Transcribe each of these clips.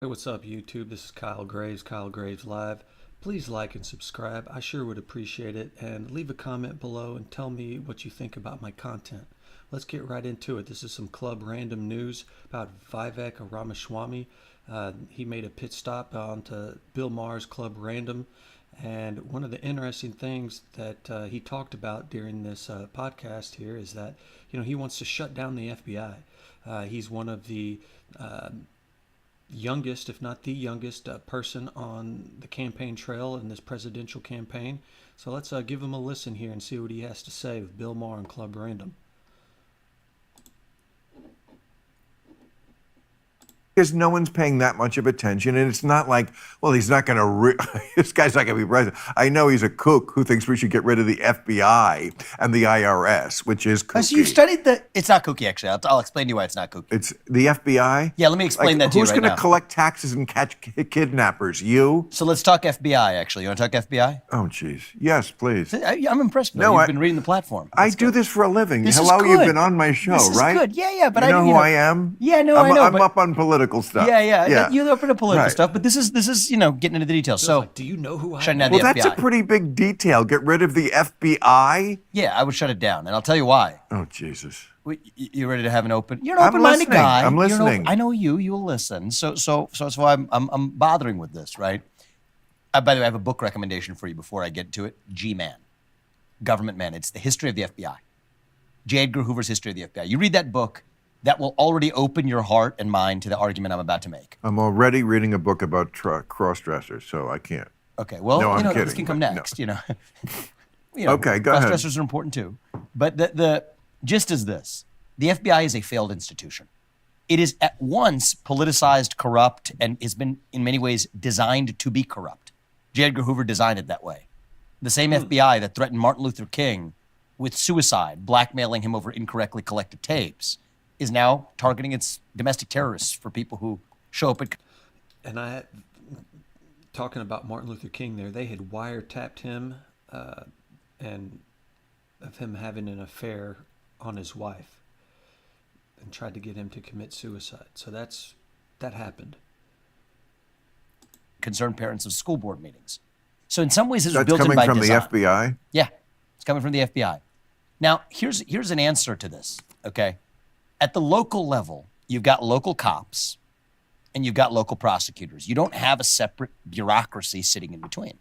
Hey, what's up, YouTube? This is Kyle Graves, Kyle Graves Live. Please like and subscribe. I sure would appreciate it. And leave a comment below and tell me what you think about my content. Let's get right into it. This is some club random news about Vivek Ramaswamy. He made a pit stop onto Bill Maher's Club Random. And one of the interesting things that he talked about during this podcast here is that, he wants to shut down the FBI. He's one of the youngest, if not the youngest, person on the campaign trail in this presidential campaign. So let's give him a listen here and see what he has to say with Bill Maher and Club Random. Because no one's paying that much of attention, and it's not like, well, he's not going to, this guy's not going to be president. I know he's a kook who thinks we should get rid of the FBI and the IRS, which is kooky. So you studied it's not kooky, actually. I'll explain to you why it's not kooky. It's the FBI? Yeah, let me explain that to you right now. Who's going to collect taxes and catch kidnappers? You? So let's talk FBI, actually. You want to talk FBI? Oh, jeez. Yes, please. I'm impressed, Bill. No, You've been reading the platform. I do this for a living. This Hello, is good. you've been on my show, This is right? good. Yeah, but you I know who I am? Yeah, no, I know. I'm up on political stuff. Yeah. You're open to political Right. stuff, but this is getting into the details. So, Do you know who I shutting am? down Well, the that's a FBI. pretty big detail. Get rid of the FBI? Yeah, I would shut it down, and I'll tell you why. Oh, Jesus. You ready to have an open? You're an I'm open-minded listening. guy. I'm You're an listening. I know you. You'll listen. So that's why I'm bothering with this, right? By the way, I have a book recommendation for you before I get to it. G-Man, Government Man. It's the history of the FBI. J. Edgar Hoover's History of the FBI. You read that book, that will already open your heart and mind to the argument I'm about to make. I'm already reading a book about cross-dressers, so I can't. Okay, well, No, I'm this kidding, can come but no. next, Okay, go ahead. Cross-dressers are important too. But the gist is this. The FBI is a failed institution. It is at once politicized, corrupt, and has been, in many ways, designed to be corrupt. J. Edgar Hoover designed it that way. The same FBI that threatened Martin Luther King with suicide, blackmailing him over incorrectly collected tapes, is now targeting its domestic terrorists for people who show up at... And talking about Martin Luther King there, they had wiretapped him and of him having an affair on his wife and tried to get him to commit suicide. So that happened. concerned parents of school board meetings. So in some ways, this was That's built in coming by from design. the FBI? Yeah, it's coming from the FBI. Now, here's an answer to this, okay? At the local level, you've got local cops and you've got local prosecutors. You don't have a separate bureaucracy sitting in between.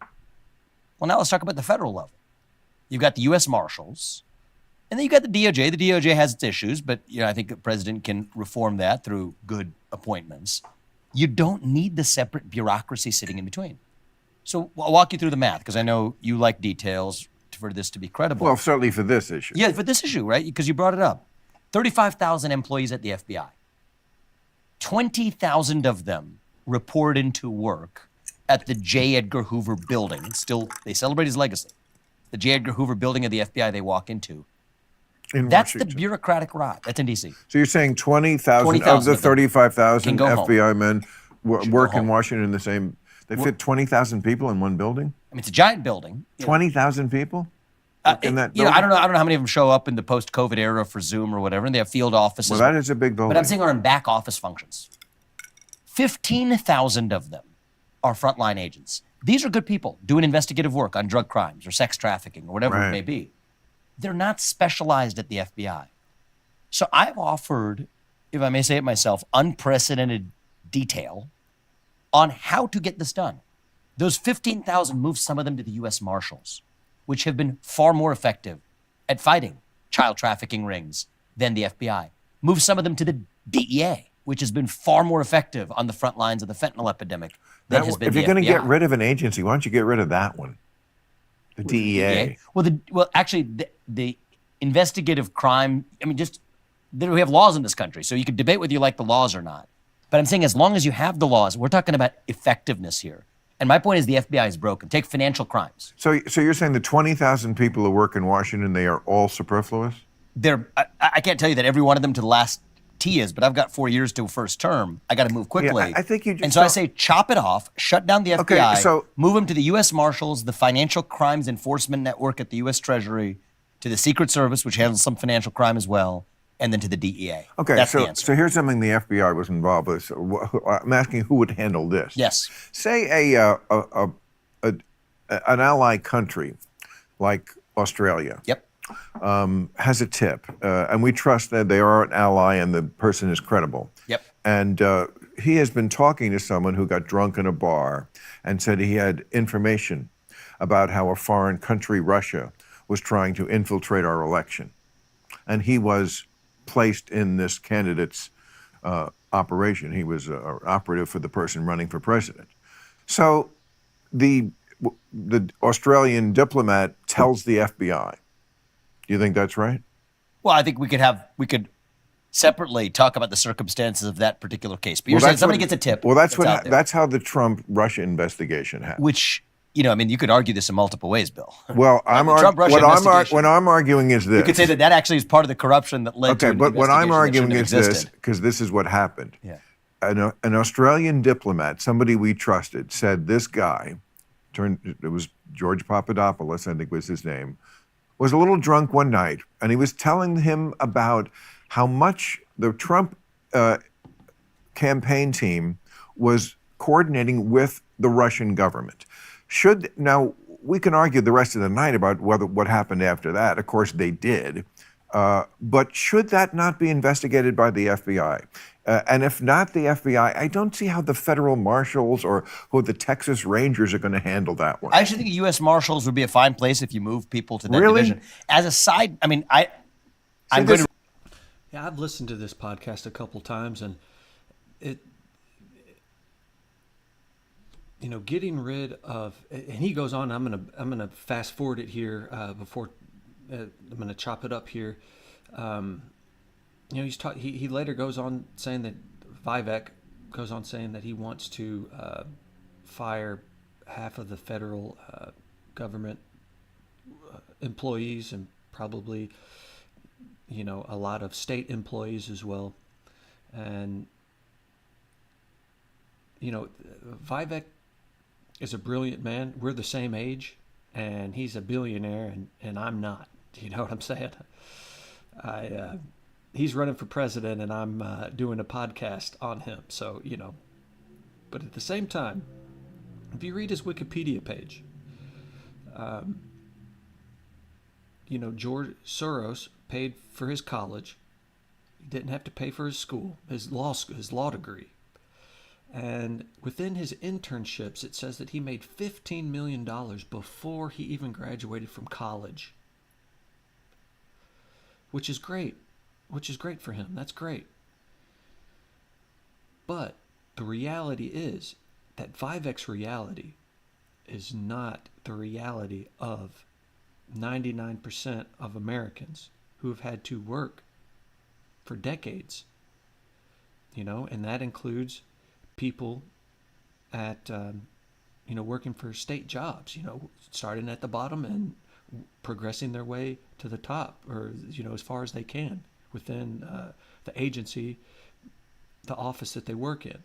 Well, now let's talk about the federal level. You've got the U.S. Marshals, and then you've got the DOJ. The DOJ has its issues, but I think the president can reform that through good appointments. You don't need the separate bureaucracy sitting in between. So I'll walk you through the math, because I know you like details for this to be credible. Well, certainly for this issue. Yeah, for this issue, right? Because you brought it up. 35,000 employees at the FBI. 20,000 of them report into work at the J. Edgar Hoover building. Still, they celebrate his legacy. The J. Edgar Hoover building of the FBI they walk into. That's the Washington. bureaucratic rot. That's in D.C. So you're saying 20,000 of 20,000 the of them 35,000 can go home. FBI men work in home. Washington in the same... They fit 20,000 people in one building? I mean, it's a giant building. 20,000 people? Work in that I building? don't know how many of them show up in the post-COVID era for Zoom or whatever, and they have field offices. Well, that is a big building. But I'm saying are in back office functions. 15,000 of them are frontline agents. These are good people doing investigative work on drug crimes or sex trafficking or whatever it may be. They're not specialized at the FBI. So I've offered, if I may say it myself, unprecedented detail on how to get this done. Those 15,000, move some of them to the U.S. Marshals, which have been far more effective at fighting child trafficking rings than the FBI. Move some of them to the DEA, which has been far more effective on the front lines of the fentanyl epidemic than has been If the you're going to FBI. get rid of an agency, why don't you get rid of that one? The DEA. Well, actually, the investigative crime, we have laws in this country, so you could debate whether you like the laws or not. But I'm saying as long as you have the laws, we're talking about effectiveness here. And my point is the FBI is broken. Take financial crimes. So you're saying the 20,000 people who work in Washington, they are all superfluous? I can't tell you that every one of them to the last T is, but I've got 4 years to first term. I got to move quickly. Yeah, I think you just And so I don't- say chop it off, shut down the Okay, FBI, so- move them to the U.S. Marshals, the Financial Crimes Enforcement Network at the U.S. Treasury, to the Secret Service, which handles some financial crime as well, and then to the DEA. Okay, That's the so answer. so here's something the FBI was involved with. So I'm asking who would handle this. Yes. Say an ally country like Australia Yep. has a tip, and we trust that they are an ally and the person is credible. Yep. And he has been talking to someone who got drunk in a bar and said he had information about how a foreign country, Russia, was trying to infiltrate our election. And he was placed in this candidate's operation. He was an operative for the person running for president. So the Australian diplomat tells the FBI. Do you think that's right? Well, I think we could separately talk about the circumstances of that particular case. But you're saying somebody gets a tip. Well, that's how the Trump-Russia investigation happened. Which, I mean, you could argue this in multiple ways, Bill. Well, what I'm arguing is this. You could say that actually is part of the corruption that led to an but what I'm arguing is this, existed. because this is what happened. Yeah. An Australian diplomat, somebody we trusted, said this guy, it was George Papadopoulos, I think was his name, was a little drunk one night, and he was telling him about how much the Trump campaign team was coordinating with the Russian government. Now, we can argue the rest of the night about what happened after that. Of course, they did. But should that not be investigated by the FBI? And if not the FBI, I don't see how the federal marshals or who the Texas Rangers are going to handle that one. I actually think U.S. Marshals would be a fine place if you move people to that Really? division. As a side, I mean, I'm going to. Yeah, I've listened to this podcast a couple times, and getting rid of, and he goes on. I'm gonna fast forward it here before I'm gonna chop it up here. He later goes on saying that Vivek goes on saying that he wants to fire half of the federal government employees and probably a lot of state employees as well. And Vivek is a brilliant man. We're the same age, and he's a billionaire, and I'm not. You know what I'm saying? He's running for president, and I'm doing a podcast on him. So, but at the same time, if you read his Wikipedia page, George Soros paid for his college. He didn't have to pay for his school, his law degree. And within his internships, it says that he made $15 million before he even graduated from college, which is great. Which is great for him. That's great. But the reality is that Vivek's reality is not the reality of 99% of Americans who have had to work for decades. And that includes people at, working for state jobs, starting at the bottom and progressing their way to the top, or, as far as they can within the agency, the office that they work in.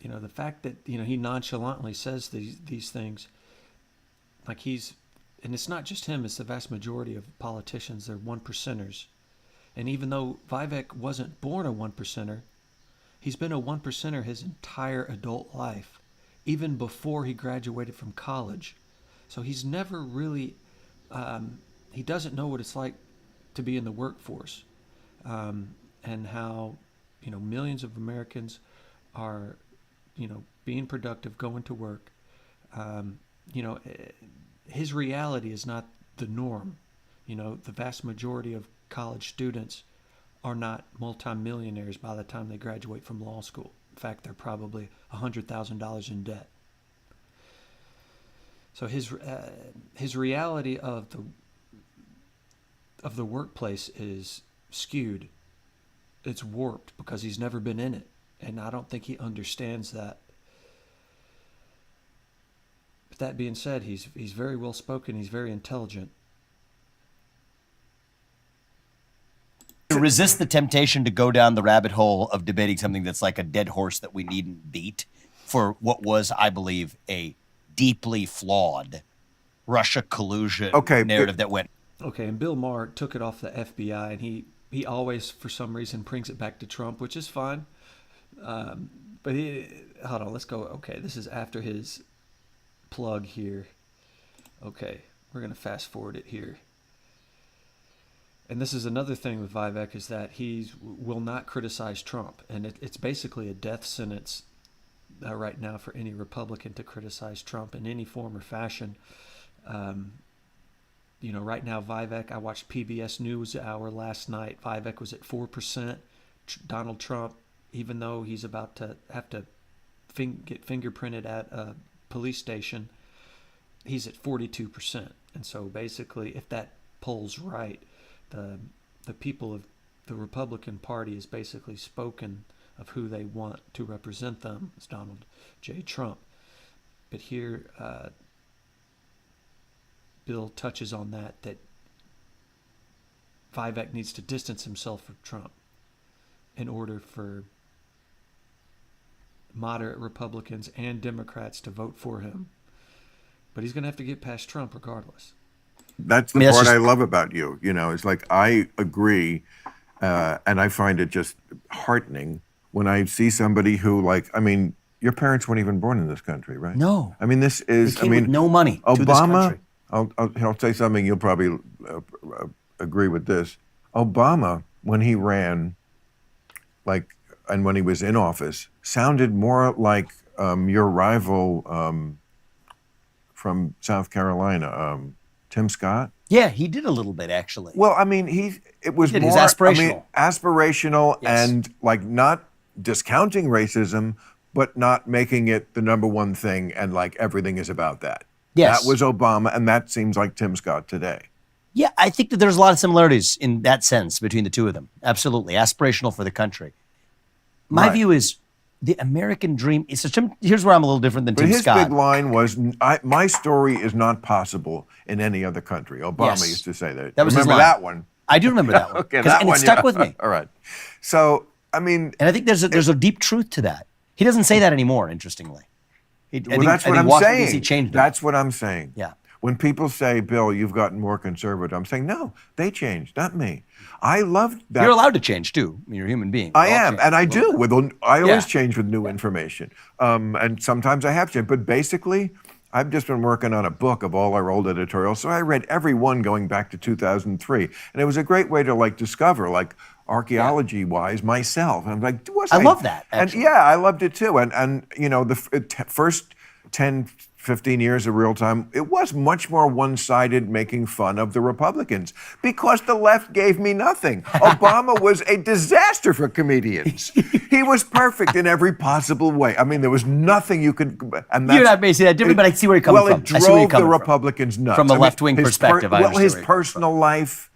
The fact that, he nonchalantly says these things, like and it's not just him, it's the vast majority of politicians, they're one percenters. And even though Vivek wasn't born a one percenter, he's been a one percenter his entire adult life, even before he graduated from college. So he's never really, he doesn't know what it's like to be in the workforce, and how, millions of Americans are, being productive, going to work. His reality is not the norm. The vast majority of college students are not multimillionaires by the time they graduate from law school. In fact, they're probably $100,000 in debt. So his reality of the workplace is skewed. It's warped because he's never been in it, and I don't think he understands that. But that being said, he's very well spoken. He's very intelligent. To resist the temptation to go down the rabbit hole of debating something that's like a dead horse that we needn't beat for what was, I believe, a deeply flawed Russia collusion narrative that went. Okay, and Bill Maher took it off the FBI, and he always, for some reason, brings it back to Trump, which is fine. But hold on, let's go. Okay, this is after his plug here. Okay, we're gonna fast forward it here. And this is another thing with Vivek is that he will not criticize Trump, and it's basically a death sentence right now for any Republican to criticize Trump in any form or fashion. Um, right now, Vivek, I watched PBS NewsHour last night. Vivek was at 4%. Donald Trump, even though he's about to have to get fingerprinted at a police station, he's at 42%. And so basically, if that poll's right, the people of the Republican Party has basically spoken of who they want to represent them as Donald J. Trump. But here, Bill touches on that Vivek needs to distance himself from Trump in order for moderate Republicans and Democrats to vote for him. But he's going to have to get past Trump regardless. That's the part I love about you. It's like I agree, and I find it just heartening when I see somebody who, your parents weren't even born in this country, right? No. This is, they came with no money to this country. I'll say something, you'll probably agree with this. Obama, when he ran, and when he was in office, sounded more like your rival from South Carolina, Tim Scott. Yeah, he did a little bit, actually. Well, it was more aspirational. Aspirational, yes. And not discounting racism, but not making it the number one thing and everything is about that. Yes. That was Obama, and that seems like Tim Scott today. Yeah, I think that there's a lot of similarities in that sense between the two of them. Absolutely. Aspirational for the country. My view is the American dream is here's where I'm a little different than Tim Scott. But his big line was, my story is not possible in any other country. Obama used to say that. That was remember his line. that one? I do remember that one. Okay, that and one, it stuck with me. All right. So, And I think there's a deep truth to that. He doesn't say that anymore, interestingly. That's what I'm saying. He changed it. That's what I'm saying. Yeah. When people say, Bill, you've gotten more conservative, I'm saying, no, they changed, not me. I love that. You're allowed to change, too. You're a human being. I am, and I do. I always Yeah. change with new information. And sometimes I have changed. But basically, I've just been working on a book of all our old editorials. So I read every one going back to 2003. And it was a great way to discover, archaeology-wise, myself. And I'm I love that, And actually. yeah, I loved it too. And the first 10, 15 years of real time, it was much more one-sided, making fun of the Republicans because the left gave me nothing. Obama was a disaster for comedians. He was perfect in every possible way. There was nothing you could. And You're not basically that different, but I see where you're coming from. Well, it drove the Republicans nuts. From a left-wing perspective, I understand his where you're coming personal life.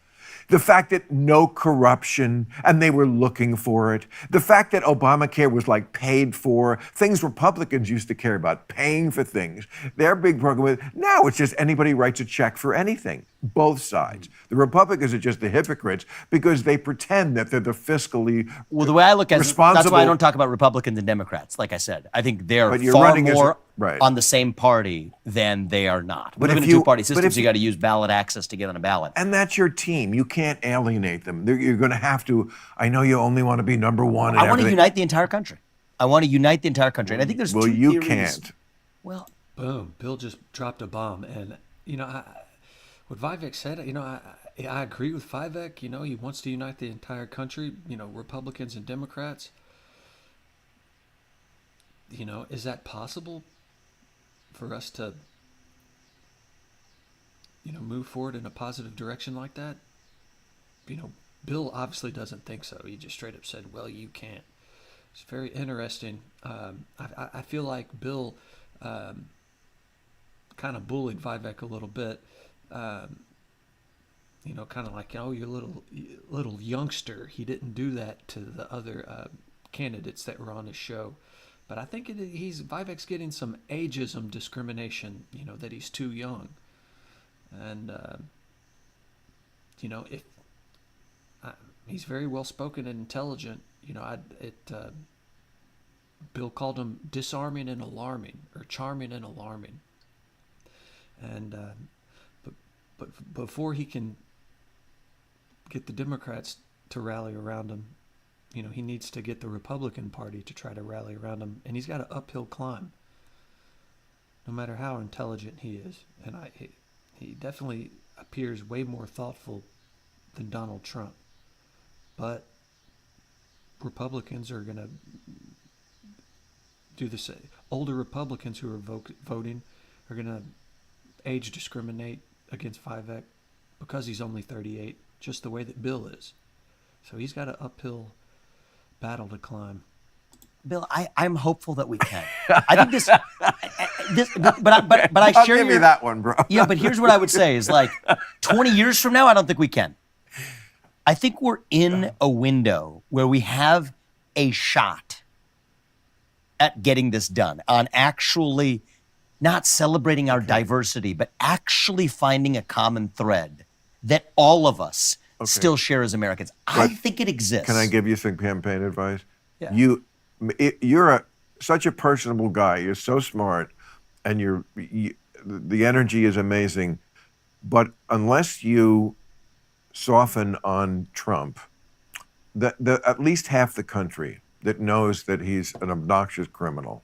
The fact that no corruption, and they were looking for it. The fact that Obamacare was paid for, things Republicans used to care about, paying for things. Their big program was, now it's just anybody writes a check for anything, both sides. The Republicans are just the hypocrites because they pretend that they're the fiscally Well, the way I look at it, responsible. that's why I don't talk about Republicans and Democrats, like I said. I think they're But you're far running as a- more right. on the same party than they are not. But We live in if a you- two-party but system, if so you got to use ballot access to get on a ballot. And that's your team. You can't alienate them. You're going to have to. I know you only want to be number one. I want to unite the entire country. I want to unite the entire country. And I think there's Well, two you theories. can't. Well, Boom. Bill just dropped a bomb. And, what Vivek said, I agree with Vivek. He wants to unite the entire country, Republicans and Democrats. Is that possible for us to, move forward in a positive direction like that? Bill obviously doesn't think so. He just straight up said, well, you can't. It's very interesting. I feel like Bill kind of bullied Vivek a little bit. Kind of like, you little youngster. He didn't do that to the other candidates that were on his show. But I think Vivek's getting some ageism discrimination, that he's too young. And, if he's very well spoken and intelligent, Bill called him disarming and alarming, or charming and alarming. And but before he can get the Democrats to rally around him. You know, he needs to get the Republican Party to try to rally around him, and he's got an uphill climb, no matter how intelligent he is. And he definitely appears way more thoughtful than Donald Trump. But Republicans are going to do the same. Older Republicans who are voting are going to age discriminate against Vivek because he's only 38, just the way that Bill is. So he's got an uphill battle to climb. Bill, I'm hopeful that we can. I think but I I'll share give you that one, bro. Yeah, but here's what I would say is like 20 years from now, I don't think we can. I think we're in a window where we have a shot at getting this done, on actually not celebrating our diversity, but actually finding a common thread that all of us still share as Americans. I think it exists. Can I give you some campaign advice? Yeah. You're such a personable guy. You're so smart, and the energy is amazing. But unless you soften on Trump, at least half the country that knows that he's an obnoxious criminal,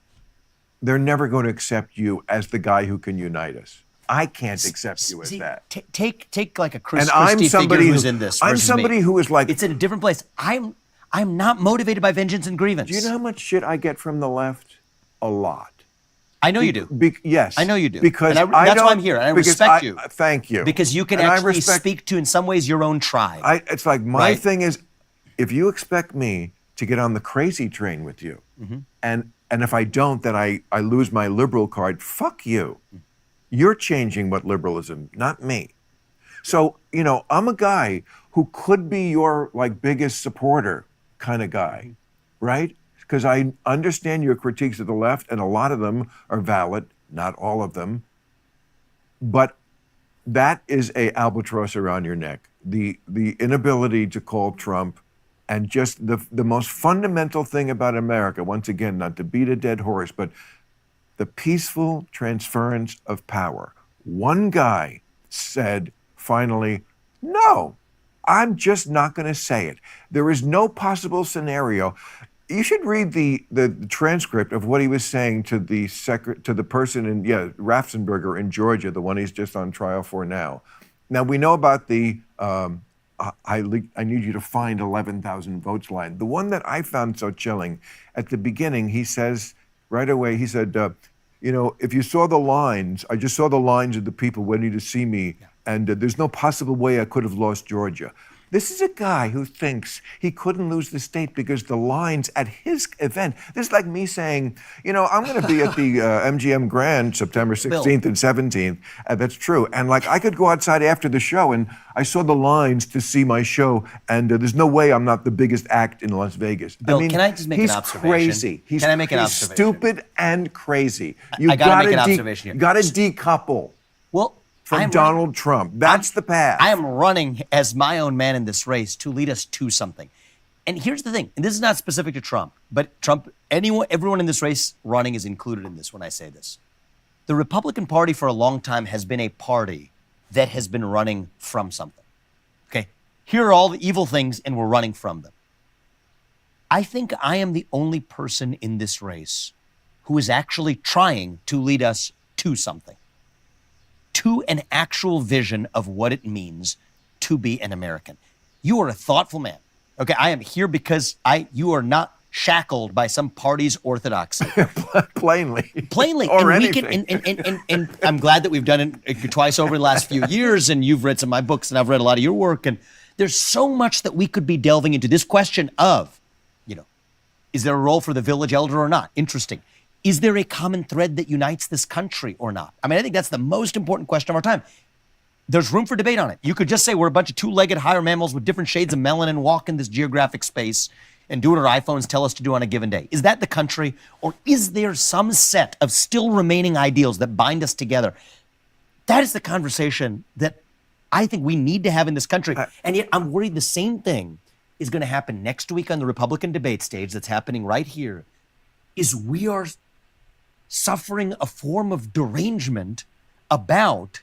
they're never going to accept you as the guy who can unite us. I can't accept you as that. Take like a Chris And I'm Christie somebody figure who's in this. I'm versus somebody me. who is like, It's in a different place. I'm not motivated by vengeance and grievance. do you know how much shit I get from the left? A lot. I know you do. Yes. I know you do. Because and I that's don't, why I'm here, and I because respect you. Thank you. Because you can And I actually respect- speak to, in some ways, your own tribe. It's like my Right? thing is, if you expect me to get on the crazy train with you, and if I don't, then I lose my liberal card. Fuck you. You're changing what liberalism, not me. So, I'm a guy who could be your like biggest supporter kind of guy, right? Because I understand your critiques of the left, and a lot of them are valid, not all of them. But that is a albatross around your neck. The inability to call Trump, and just the most fundamental thing about America, once again, not to beat a dead horse, but the peaceful transference of power. One guy said, finally, no, I'm just not going to say it. There is no possible scenario. You should read the transcript of what he was saying to the person in Raffensperger in Georgia, the one he's just on trial for now. Now we know about the I need you to find 11,000 votes line. The one that I found so chilling, at the beginning he says right away, he said, if you saw the lines, I just saw the lines of the people waiting to see me, and there's no possible way I could have lost Georgia. This is a guy who thinks he couldn't lose the state because the lines at his event. This is like me saying, I'm going to be at the MGM Grand September 16th and 17th. That's true. And like I could go outside after the show, and I saw the lines to see my show, and there's no way I'm not the biggest act in Las Vegas. Bill, can I just make an observation? He's crazy. Can I make an He's observation? stupid and crazy. I gotta make an observation here. You got to decouple from Donald Trump. That's the path. I am running as my own man in this race to lead us to something. And here's the thing, and this is not specific to Trump, but everyone in this race running is included in this when I say this. The Republican Party for a long time has been a party that has been running from something. Okay? Here are all the evil things, and we're running from them. I think I am the only person in this race who is actually trying to lead us to something. To an actual vision of what it means to be an American. You are a thoughtful man. Okay, I am here because you are not shackled by some party's orthodoxy. Plainly. and Or anything. And I'm glad that we've done it twice over the last few years, and you've read some of my books, and I've read a lot of your work, and there's so much that we could be delving into. This question of, is there a role for the village elder or not? Interesting. Is there a common thread that unites this country or not? I mean, I think that's the most important question of our time. There's room for debate on it. You could just say we're a bunch of two-legged higher mammals with different shades of melanin walk in this geographic space and do what our iPhones tell us to do on a given day. Is that the country, or is there some set of still remaining ideals that bind us together? That is the conversation that I think we need to have in this country. And yet I'm worried the same thing is going to happen next week on the Republican debate stage that's happening right here, is we are suffering a form of derangement about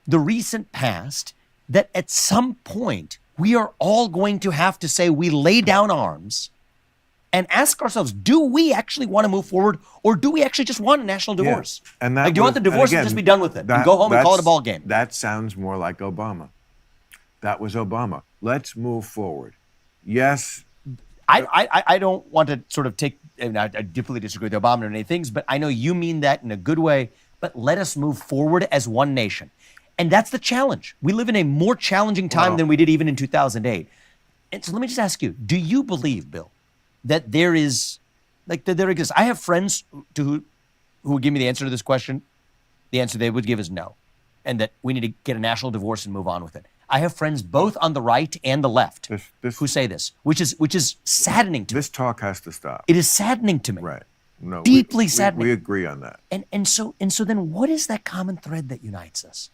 the recent past that at some point we are all going to have to say we lay down arms and ask ourselves, do we actually want to move forward, or do we actually just want a national divorce? Yeah. And that like, do you want the divorce and just be done with it and go home and call it a ball game? That sounds more like Obama. That was Obama. Let's move forward. Yes. I don't want to sort of take, and I deeply disagree with Obama and many things, but I know you mean that in a good way, but let us move forward as one nation. And that's the challenge. We live in a more challenging time than we did even in 2008. And so let me just ask you, do you believe, Bill, that there is, like, that there exists? I have friends who would give me the answer to this question. The answer they would give is no, and that we need to get a national divorce and move on with it. I have friends both on the right and the left who say this, which is saddening to me. This talk has to stop. It is saddening to me. Right. No, deeply saddening. We agree on that. And so then what is that common thread that unites us?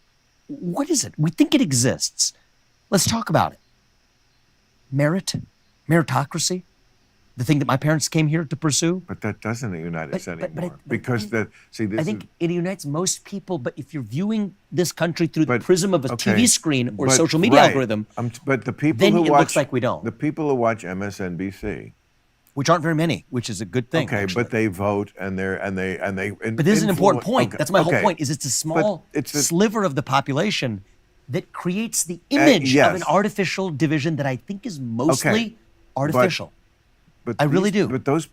What is it? We think it exists. Let's talk about it. Meritocracy, the thing that my parents came here to pursue. But that doesn't unite us anymore. I think it unites most people, but if you're viewing this country through the prism of a TV screen or social media algorithm, but the people then who it watch, looks like we don't. The people who watch MSNBC, which aren't very many, which is a good thing. Okay, actually. But they vote and they. But this is an important point. Okay, That's my whole point. Is it's a small sliver of the population that creates the image of an artificial division that I think is mostly artificial. But I really do. But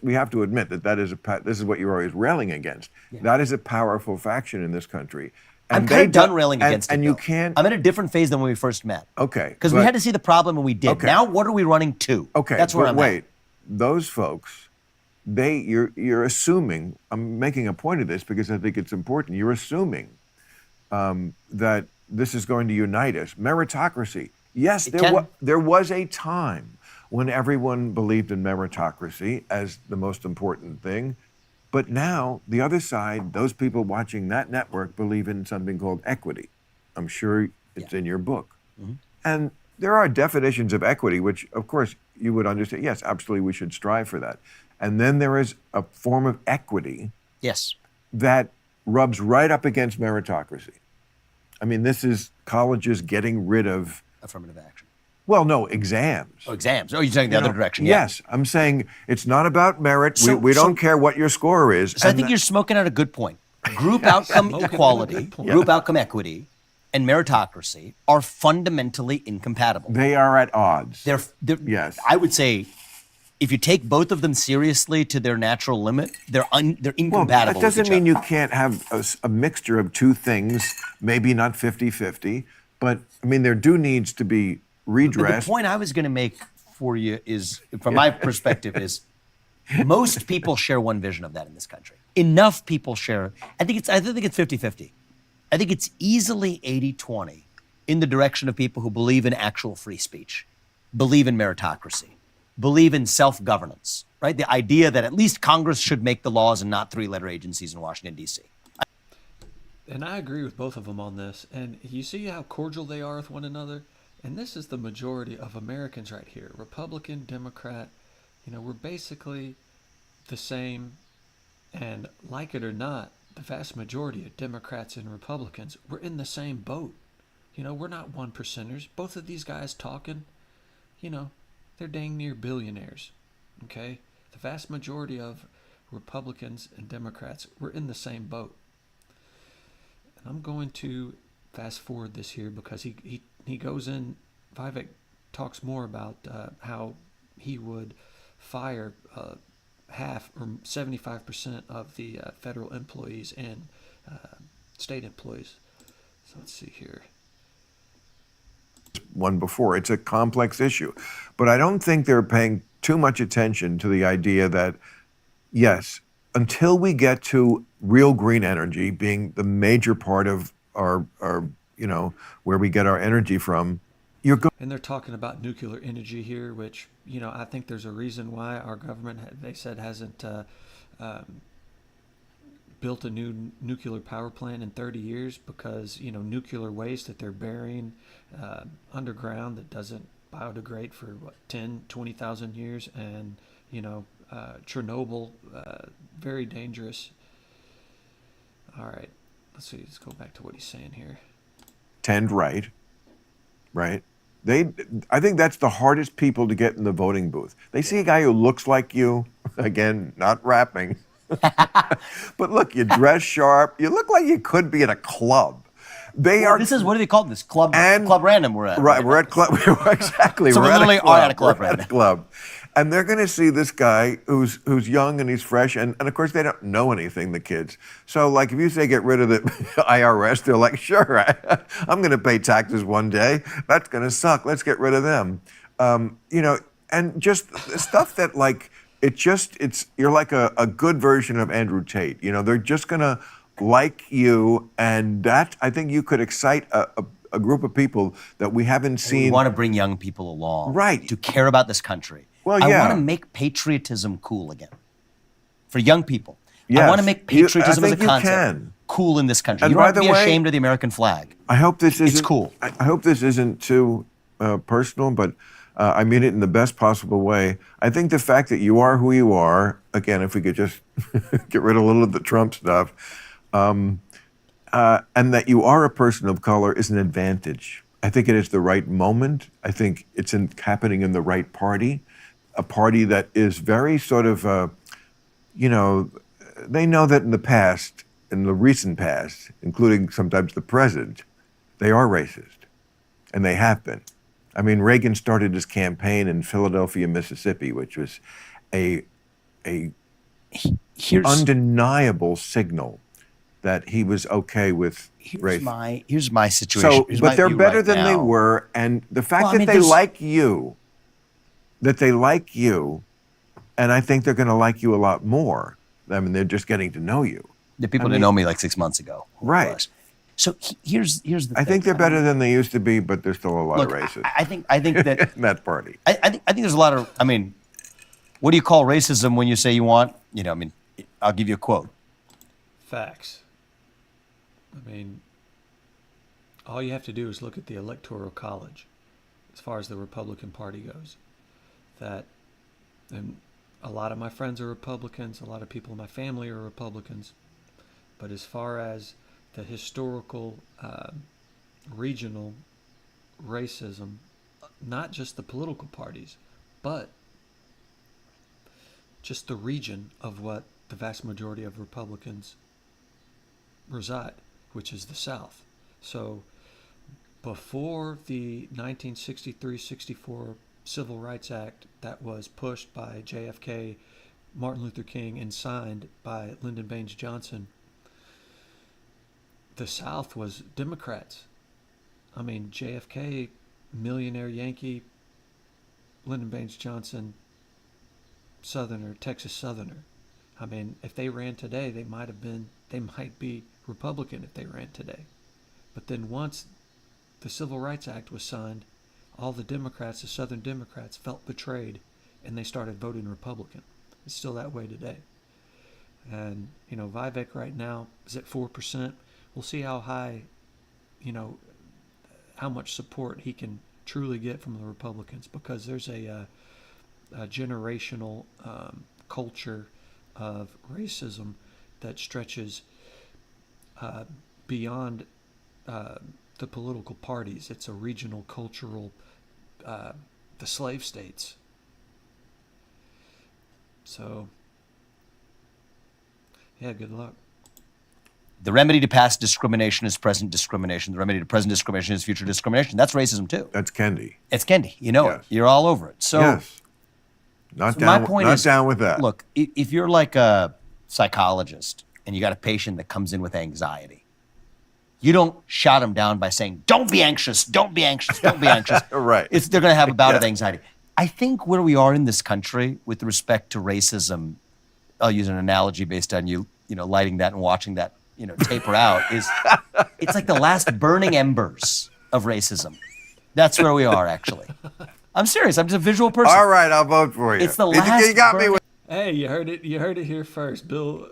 we have to admit this is what you're always railing against. Yeah. That is a powerful faction in this country. And I'm kind of done railing against it. And you can't. I'm in a different phase than when we first met. Okay. Because we had to see the problem and we did. Okay. Now what are we running to? Okay. That's where I'm at. Those folks, you're assuming. I'm making a point of this because I think it's important. You're assuming that this is going to unite us. Meritocracy. Yes, there was a time when everyone believed in meritocracy as the most important thing. But now, the other side, those people watching that network believe in something called equity. I'm sure it's in your book. Mm-hmm. And there are definitions of equity, which, of course, you would understand. Yes, absolutely, we should strive for that. And then there is a form of equity that rubs right up against meritocracy. I mean, this is colleges getting rid of affirmative action. Well, no, exams. Oh, exams. Oh, you're saying the other direction. Yes, I'm saying it's not about merit. We don't care what your score is. So I think you're smoking out a good point. Group outcome equality, group outcome equity, and meritocracy are fundamentally incompatible. They are at odds. They're yes. I would say if you take both of them seriously to their natural limit, they're incompatible. Well, that doesn't mean you can't have a mixture of two things, maybe not 50-50, but I mean, there needs to be redress. But the point I was going to make for you is, from my perspective, is most people share one vision of that in this country. Enough people share. I think it's 50-50. I think it's easily 80-20 in the direction of people who believe in actual free speech, believe in meritocracy, believe in self-governance, right? The idea that at least Congress should make the laws and not three-letter agencies in Washington, D.C. And I agree with both of them on this. And you see how cordial they are with one another? And this is the majority of Americans right here. Republican, Democrat, we're basically the same. And like it or not, the vast majority of Democrats and Republicans, we're in the same boat. We're not one percenters. Both of these guys talking, they're dang near billionaires. Okay? The vast majority of Republicans and Democrats, we're in the same boat. And I'm going to fast forward this here because he goes in, Vivek talks more about how he would fire half or 75% of the federal employees and state employees. So let's see here. One before. It's a complex issue. But I don't think they're paying too much attention to the idea that, yes, until we get to real green energy being the major part of our where we get our energy from, and they're talking about nuclear energy here, which, I think there's a reason why our government, they said, hasn't built a new nuclear power plant in 30 years because, nuclear waste that they're burying underground that doesn't biodegrade for, 10, 20,000 years. And, Chernobyl, very dangerous. All right, let's go back to what he's saying here. Tend right. right? I think that's the hardest people to get in the voting booth. They see a guy who looks like you, again, not rapping, but look, you dress sharp, you look like you could be at a club. This is, what do they call this? Club Random we're at. Right, we're at club, exactly. So we literally are at a club right now. Club. And they're going to see this guy who's young and he's fresh, and of course they don't know anything, the kids. So like if you say get rid of the IRS, they're like, sure, I'm going to pay taxes one day. That's going to suck. Let's get rid of them. And just stuff that like you're like a good version of Andrew Tate. They're just going to like you, and that I think you could excite a group of people that we haven't seen. We want to bring young people along, right, to care about this country. Well, I yeah. want to make patriotism cool again for young people. Yes. I want to make patriotism I as a think concept cool in this country. And you don't by have to the be way, ashamed of the American flag. I hope this isn't. It's cool. I hope this isn't too personal, but I mean it in the best possible way. I think the fact that you are who you are, again, if we could just get rid of a little of the Trump stuff, and that you are a person of color is an advantage. I think it is the right moment. I think it's happening in the right party, a party that is very sort of, they know that in the past, in the recent past, including sometimes the present, they are racist, and they have been. I mean, Reagan started his campaign in Philadelphia, Mississippi, which was a undeniable signal that he was okay with race. Here's my situation. But they're better than they were, and the fact that they like you, and I think they're going to like you a lot more. I mean, they're just getting to know you. The people didn't know me like 6 months ago. Right. So here's the thing. I think they're better than they used to be, but there's still a lot of racists. I think that in that party. I think there's a lot of. I mean, what do you call racism when you say you want? I'll give you a quote. Facts. I mean, all you have to do is look at the Electoral College, as far as the Republican Party goes. And a lot of my friends are Republicans. A lot of people in my family are Republicans. But as far as the historical, regional racism, not just the political parties, but just the region of what the vast majority of Republicans reside, which is the South. So before the 1963-64 Civil Rights Act that was pushed by JFK, Martin Luther King, and signed by Lyndon Baines Johnson, the South was Democrats. I mean, JFK, millionaire Yankee, Lyndon Baines Johnson, Southerner, Texas Southerner. I mean, if they ran today, they might be Republican if they ran today. But then once the Civil Rights Act was signed, all the Democrats, the Southern Democrats, felt betrayed, and they started voting Republican. It's still that way today. And, Vivek right now is at 4%. We'll see how high, how much support he can truly get from the Republicans, because there's a generational culture of racism that stretches beyond the political parties. It's a regional, cultural, the slave states. So, yeah, good luck. The remedy to past discrimination is present discrimination. The remedy to present discrimination is future discrimination. That's racism too. That's Kendi. It's Kendi. You know it. You're all over it. So, yes. My point is, down with that. Look, if you're like a psychologist and you got a patient that comes in with anxiety, you don't shut them down by saying, "Don't be anxious, don't be anxious, don't be anxious." Right. They're going to have a bout of anxiety. I think where we are in this country with respect to racism, I'll use an analogy based on you lighting that and watching that, taper out, is it's like the last burning embers of racism. That's where we are, actually. I'm serious. I'm just a visual person. All right, I'll vote for you. It's the last. You got me with. Hey, you heard it. You heard it here first. Bill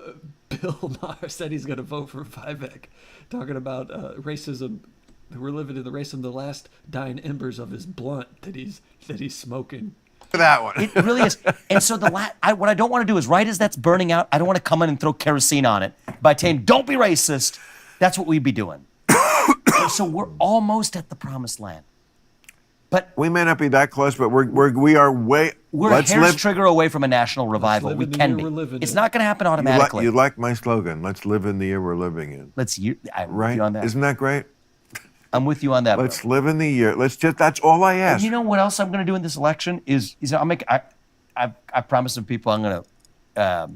Maher said he's going to vote for Vivek, talking about racism. We're living in the racism, the last dying embers of his blunt that he's smoking. That one. It really is. And so what I don't want to do is, right as that's burning out, I don't want to come in and throw kerosene on it by saying, "Don't be racist." That's what we'd be doing. So we're almost at the promised land. But we may not be that close, but we are way. we're Let's a hair's live. trigger away from a national revival. live We in the can year be. we're living It's in. not going to happen automatically. You like my slogan? Let's live in the year we're living in. I'm with Right? you on that. Isn't that great? I'm with you on that. Let's bro. live in the year. That's all I ask. And you know what else I'm going to do in this election is I promised some people I'm going to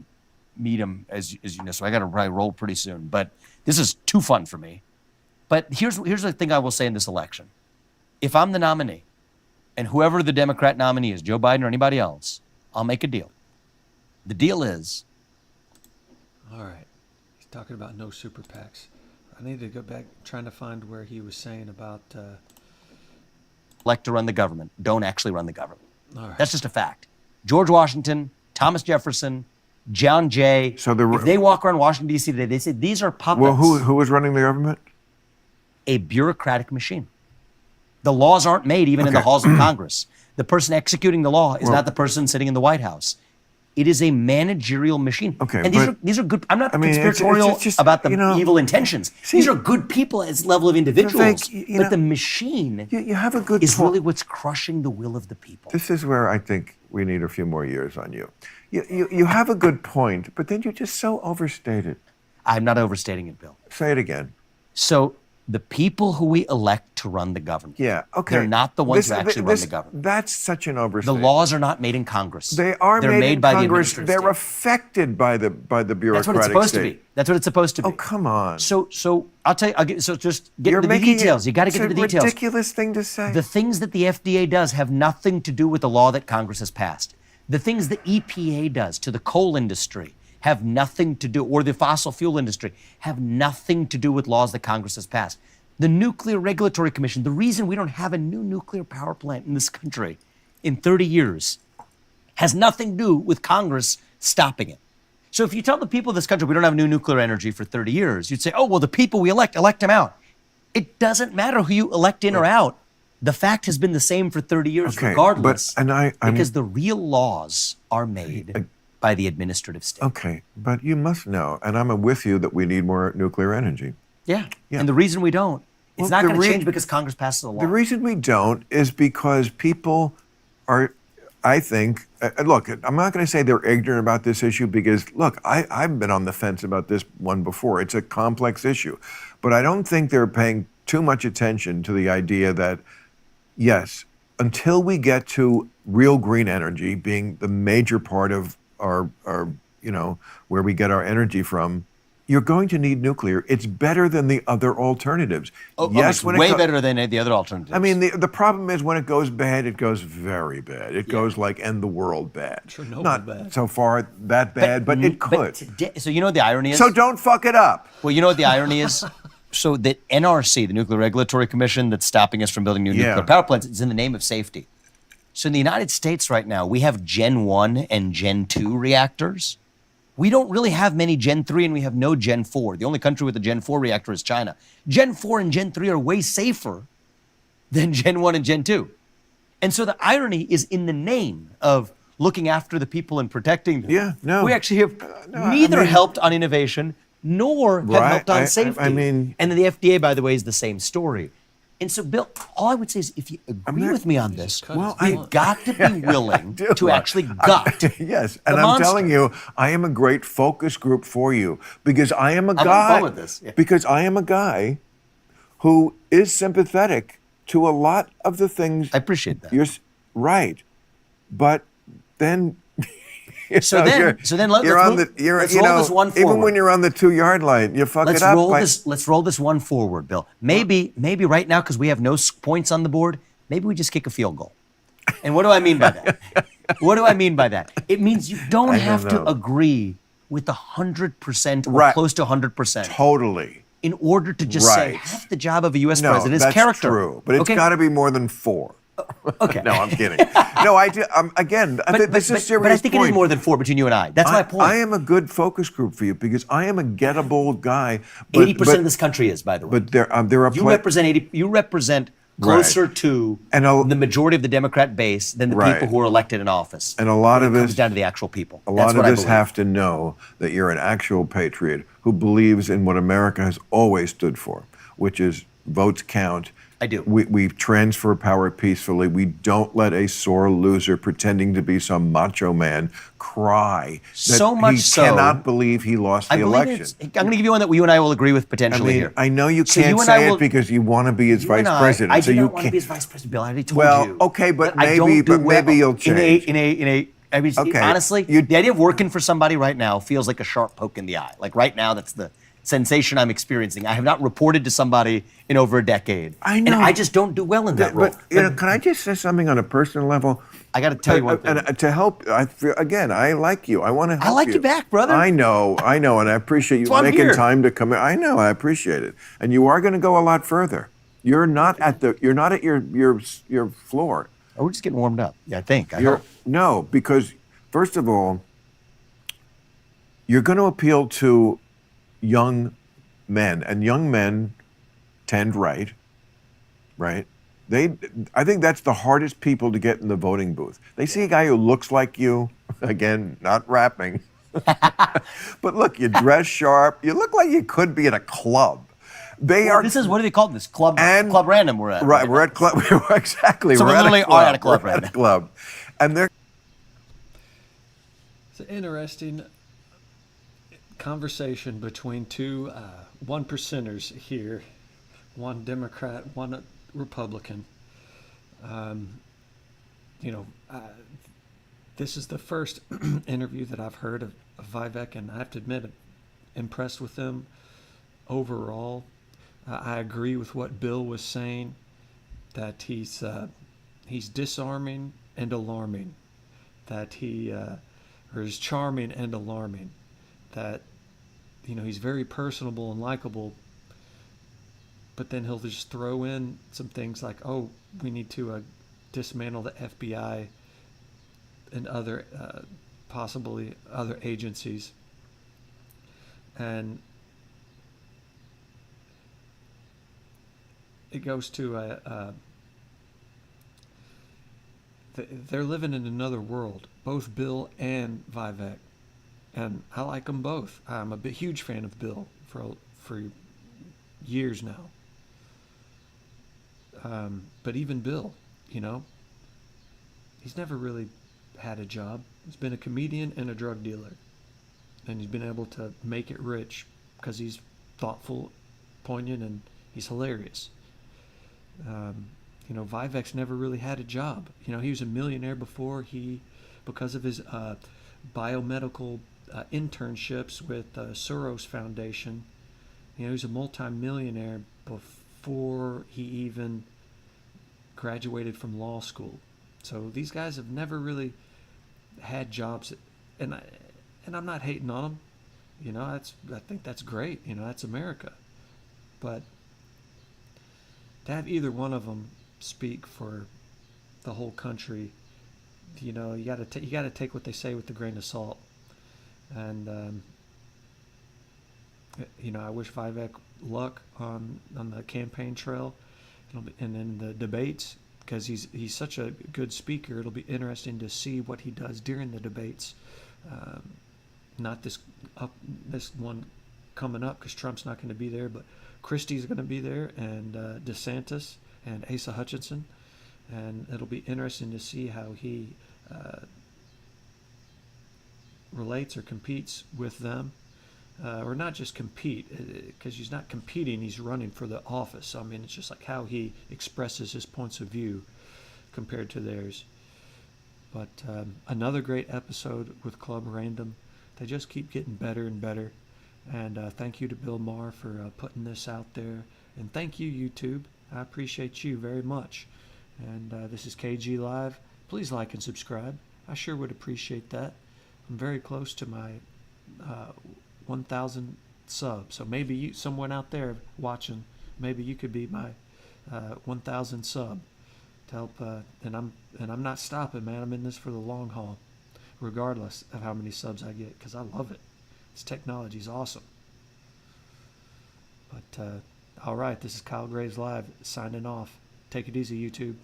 meet them as you know. So I got to probably roll pretty soon. But this is too fun for me. But here's the thing I will say in this election: if I'm the nominee, and whoever the Democrat nominee is, Joe Biden or anybody else, I'll make a deal. The deal is, All right. He's talking about no super PACs. I need to go back trying to find where he was saying about. elect to run the government. Don't actually run the government. All right. That's just a fact. George Washington, Thomas Jefferson, John Jay. So if they walk around Washington, D.C. today, they say these are puppets. Well, who was running the government? A bureaucratic machine. The laws aren't made even in the halls of Congress. The person executing the law is not the person sitting in the White House. It is a managerial machine. Okay, and but- these are good. I'm not I mean, it's conspiratorial just, about the you know, evil intentions. see, these are good people as level of individuals. Vivek, you but know, the machine You have a good is point. really what's crushing the will of the people. This is where I think we need a few more years on you. You have a good point, but then you just so overstate it. I'm not overstating it, Bill. Say it again. So the people who we elect to run the government, Yeah, okay. they're not the ones who actually run the government. That's such an The overstatement. laws are not made in Congress. They are They're made in by the Congress. administrative They're state. affected by the bureaucratic That's what it's supposed state. to be. That's what it's supposed to be. Oh, come on. So I'll tell you. So just get You're into the making details. You got to get into the It's a details. ridiculous thing to say. The things that the FDA does have nothing to do with the law that Congress has passed. The things the EPA does to the coal industry have nothing to do, or the fossil fuel industry, have nothing to do with laws that Congress has passed. The Nuclear Regulatory Commission, the reason we don't have a new nuclear power plant in this country in 30 years has nothing to do with Congress stopping it. So if you tell the people of this country we don't have new nuclear energy for 30 years, you'd say, oh, well, the people we elect them out. It doesn't matter who you elect in or out. The fact has been the same for 30 years Okay, regardless. but- and I'm- because the real laws are made by the administrative state. Okay, but you must know, and I'm with you, that we need more nuclear energy. Yeah. Yeah. And the reason we don't, it's Well, not the going to re- change because Congress passes a law. The reason we don't is because people are, I think, look, I'm not going to say they're ignorant about this issue because, look, I've been on the fence about this one before. It's a complex issue. But I don't think they're paying too much attention to the idea that, yes, until we get to real green energy being the major part of our where we get our energy from, you're going to need nuclear. It's better than the other alternatives. It's when it way co- better than the other alternatives. I mean, the problem is when it goes bad, it goes very bad. It goes like end the world bad. Chernobyl Not bad. so far that bad, but it could. So you know what the irony is? So don't fuck it up. Well, you know what the irony is? So that NRC, the Nuclear Regulatory Commission that's stopping us from building new nuclear power plants, is in the name of safety. So in the United States right now, we have Gen 1 and Gen 2 reactors. We don't really have many Gen 3 and we have no Gen 4. The only country with a Gen 4 reactor is China. Gen 4 and Gen 3 are way safer than Gen 1 and Gen 2. And so the irony is in the name of looking after the people and protecting them. Yeah, no. We actually have I neither mean- helped on innovation nor have Right, helped on I safety. mean- and then the FDA, by the way, is the same story. And so, Bill, all I would say is if you agree not- with me on this, Well, you've got to be willing do. to actually gut. Yes, the and I'm monster. telling you, I am a great focus group for you because I am a having guy. fun with this, yeah. Because I am a guy who is sympathetic to a lot of the things. I appreciate that. You're right, but then. you So know, then- you're- so then let's you're on move- the. You're, let's you roll know, this one even when forward. you're on the 2-yard line, you fuck Let's it up. roll by- this. Let's roll this one forward, Bill. Maybe right now, because we have no points on the board, maybe we just kick a field goal. And what do I mean by that? What do I mean by that? It means you don't have to know. agree with 100% or Right. close to 100% Totally. in order to just say Right. half the job of a U.S. No, president is that's character. true, but it's Okay? got to be more than 4. Okay. No, I'm kidding. No, I do. Again, this is a serious but I think point. it is more than 4 between you and I. That's my point. I am a good focus group for you because I am a gettable guy. But, 80% of this country is, by the way. But there are You represent 80. You represent closer to And a- the majority of the Democrat base than the Right. people who are elected in office. And a lot of It comes this- down to the actual people. a That's lot what of I us believe. have to know that you're an actual patriot who believes in what America has always stood for, which is votes count I do. We transfer power peacefully. We don't let a sore loser pretending to be some macho man cry that So much he so, cannot believe he lost the election. I'm going to give you one that you and I will agree with I potentially mean, here. I know you So can't you and I say will- it because you want to be his You vice and president. I so do you not want to can't. be his vice president, Bill. I already told Well, you. okay, but I don't maybe- do but maybe you'll change. I mean, Okay, honestly, you- the idea of working for somebody right now feels like a sharp poke in the eye. Like right now, that's the sensation I'm experiencing. I have not reported to somebody in over a decade. I know. And I just don't do well in that role. But can I just say something on a personal level? I got to tell you one thing. And to help, again, I like you. I want to help you. I like you back, brother. I know, and I appreciate you That's why I'm making here. time to come here. I know, I appreciate it. And you are going to go a lot further. You're not at your floor. Oh, we're just getting warmed up. Yeah, I think. I hope. No, because first of all, you're going to appeal to young men, and young men tend right. I think that's the hardest people to get in the voting booth. They see a guy who looks like you, again, not rapping, but look, you dress sharp, you look like you could be at a club. This is, what do they call this? Club Random we're at. Right, we're at club, exactly. So we literally are at a club We're right at a now. club. And they're It's an interesting conversation between two one percenters here, one Democrat, one Republican. This is the first interview that I've heard of Vivek, and I have to admit, I'm impressed with him overall. I agree with what Bill was saying, that he's disarming and alarming, that or is charming and alarming, that he's very personable and likable, but then he'll just throw in some things like, oh, we need to dismantle the FBI and other possibly other agencies. And it goes to they're living in another world, both Bill and Vivek, and I like them both. I'm a huge fan of Bill for years now. But even Bill, he's never really had a job. He's been a comedian and a drug dealer, and he's been able to make it rich because he's thoughtful, poignant, and he's hilarious. Vivek's never really had a job. He was a millionaire before because of his biomedical internships with Soros Foundation. He was a multi-millionaire before he even graduated from law school. So these guys have never really had jobs, and I'm not hating on them. I think that's great. That's America. But to have either one of them speak for the whole country, you got to take what they say with a grain of salt. And I wish Vivek luck on the campaign trail, and in the debates, because he's such a good speaker. It'll be interesting to see what he does during the debates. Not this one coming up, because Trump's not going to be there, but Christie's going to be there, and DeSantis and Asa Hutchinson, and it'll be interesting to see how he relates or competes with them, or not just compete, because he's not competing, he's running for the office. So, it's just like how he expresses his points of view compared to theirs. But another great episode with Club Random. They just keep getting better and better. And thank you to Bill Maher for putting this out there. And thank you, YouTube. I appreciate you very much. And this is KG Live. Please like and subscribe. I sure would appreciate that. I'm very close to my 1,000 subs. So maybe someone out there watching, maybe you could be my 1,000 sub to help. And I'm not stopping, man. I'm in this for the long haul, regardless of how many subs I get, because I love it. This technology is awesome. But all right, this is Kyle Graves Live signing off. Take it easy, YouTube.